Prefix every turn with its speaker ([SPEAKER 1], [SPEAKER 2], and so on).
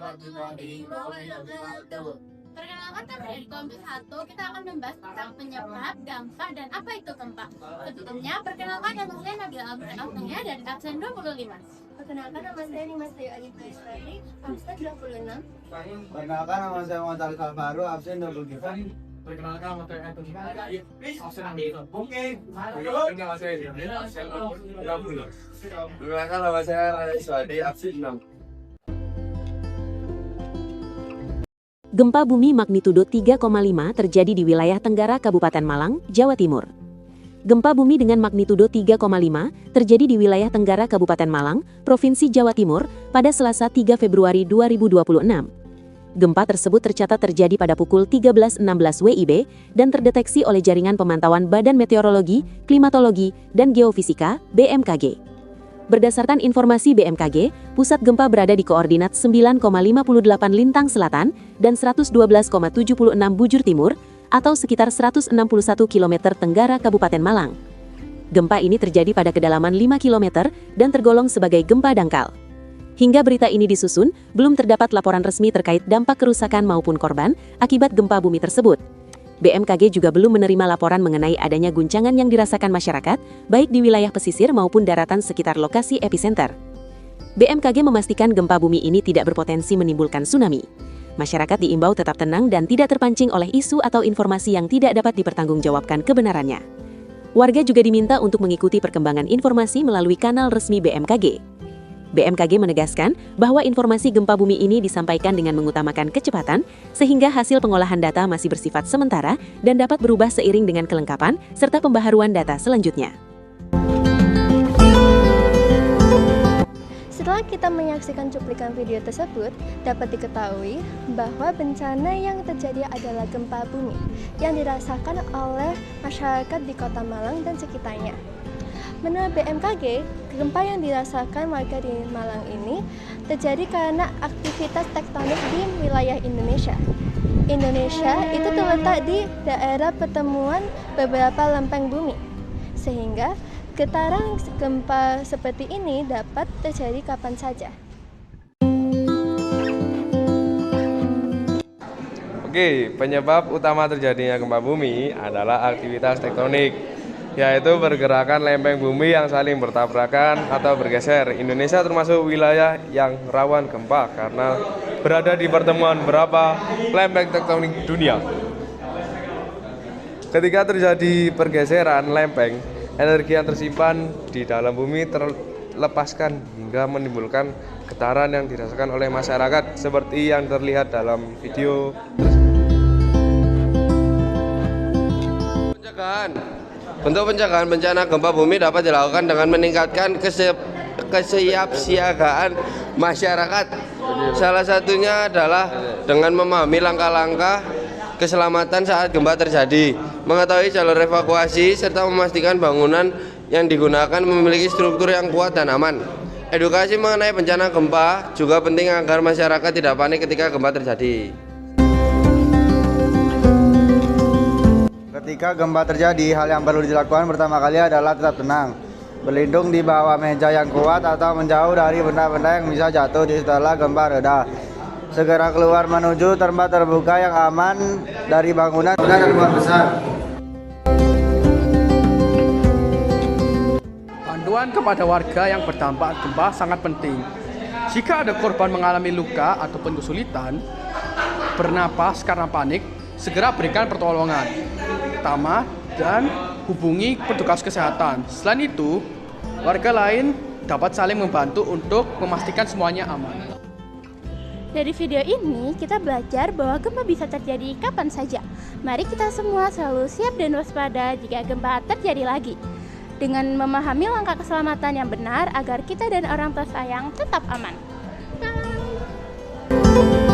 [SPEAKER 1] warahmatullahi wabarakatuh. Perkenalkan nama dari kelompok 1, kita akan membahas tentang penyebab, dampak, dan apa itu gempa. Sebelumnya, perkenalkan nama saya Nabila Al-Mu'afniyah dari absen 25.
[SPEAKER 2] Perkenalkan nama saya Nimas Dayu Alif Iswari, absen 26.
[SPEAKER 3] Perkenalkan nama saya Muhammad Arif Albaru, absen 23.
[SPEAKER 4] Perkenalkan nama saya Anthony absen 6. Perkenalkan nama saya Raya Iswadi, absen 6.
[SPEAKER 5] Gempa bumi magnitudo 3,5 terjadi di wilayah Tenggara Kabupaten Malang, Jawa Timur. Gempa bumi dengan magnitudo 3,5 terjadi di wilayah Tenggara Kabupaten Malang, Provinsi Jawa Timur, pada Selasa 3 Februari 2026. Gempa tersebut tercatat terjadi pada pukul 13.16 WIB dan terdeteksi oleh Jaringan Pemantauan Badan Meteorologi, Klimatologi, dan Geofisika (BMKG). Berdasarkan informasi BMKG, pusat gempa berada di koordinat 9,58 lintang selatan dan 112,76 bujur timur atau sekitar 161 km tenggara Kabupaten Malang. Gempa ini terjadi pada kedalaman 5 km dan tergolong sebagai gempa dangkal. Hingga berita ini disusun, belum terdapat laporan resmi terkait dampak kerusakan maupun korban akibat gempa bumi tersebut. BMKG juga belum menerima laporan mengenai adanya guncangan yang dirasakan masyarakat, baik di wilayah pesisir maupun daratan sekitar lokasi epicenter. BMKG memastikan gempa bumi ini tidak berpotensi menimbulkan tsunami. Masyarakat diimbau tetap tenang dan tidak terpancing oleh isu atau informasi yang tidak dapat dipertanggungjawabkan kebenarannya. Warga juga diminta untuk mengikuti perkembangan informasi melalui kanal resmi BMKG. BMKG menegaskan bahwa informasi gempa bumi ini disampaikan dengan mengutamakan kecepatan, sehingga hasil pengolahan data masih bersifat sementara dan dapat berubah seiring dengan kelengkapan serta pembaharuan data selanjutnya.
[SPEAKER 2] Setelah kita menyaksikan cuplikan video tersebut, dapat diketahui bahwa bencana yang terjadi adalah gempa bumi yang dirasakan oleh masyarakat di Kota Malang dan sekitarnya. Menurut BMKG, gempa yang dirasakan warga di Malang ini terjadi karena aktivitas tektonik di wilayah Indonesia. Indonesia itu terletak di daerah pertemuan beberapa lempeng bumi, sehingga getaran gempa seperti ini dapat terjadi kapan saja.
[SPEAKER 4] Oke, penyebab utama terjadinya gempa bumi adalah aktivitas tektonik, yaitu pergerakan lempeng bumi yang saling bertabrakan atau bergeser. Indonesia termasuk wilayah yang rawan gempa karena berada di pertemuan beberapa lempeng tektonik dunia. Ketika terjadi pergeseran lempeng, energi yang tersimpan di dalam bumi terlepaskan hingga menimbulkan getaran yang dirasakan oleh masyarakat seperti yang terlihat dalam video tersebut. Bentuk pencegahan bencana gempa bumi dapat dilakukan dengan meningkatkan kesiapsiagaan masyarakat. Salah satunya adalah dengan memahami langkah-langkah keselamatan saat gempa terjadi, mengetahui jalur evakuasi, serta memastikan bangunan yang digunakan memiliki struktur yang kuat dan aman. Edukasi mengenai bencana gempa juga penting agar masyarakat tidak panik ketika gempa terjadi.
[SPEAKER 3] Ketika gempa terjadi, hal yang perlu dilakukan pertama kali adalah tetap tenang, berlindung di bawah meja yang kuat atau menjauh dari benda-benda yang bisa jatuh setelah gempa reda. Segera keluar menuju tempat terbuka yang aman dari bangunan dan rumah besar.
[SPEAKER 6] Bantuan kepada warga yang terdampak gempa sangat penting. Jika ada korban mengalami luka ataupun kesulitan bernapas karena panik, segera berikan pertolongan pertama dan hubungi petugas kesehatan. Selain itu, warga lain dapat saling membantu untuk memastikan semuanya aman.
[SPEAKER 1] Dari video ini, kita belajar bahwa gempa bisa terjadi kapan saja. Mari kita semua selalu siap dan waspada jika gempa terjadi lagi. Dengan memahami langkah keselamatan yang benar agar kita dan orang tersayang tetap aman. Bye.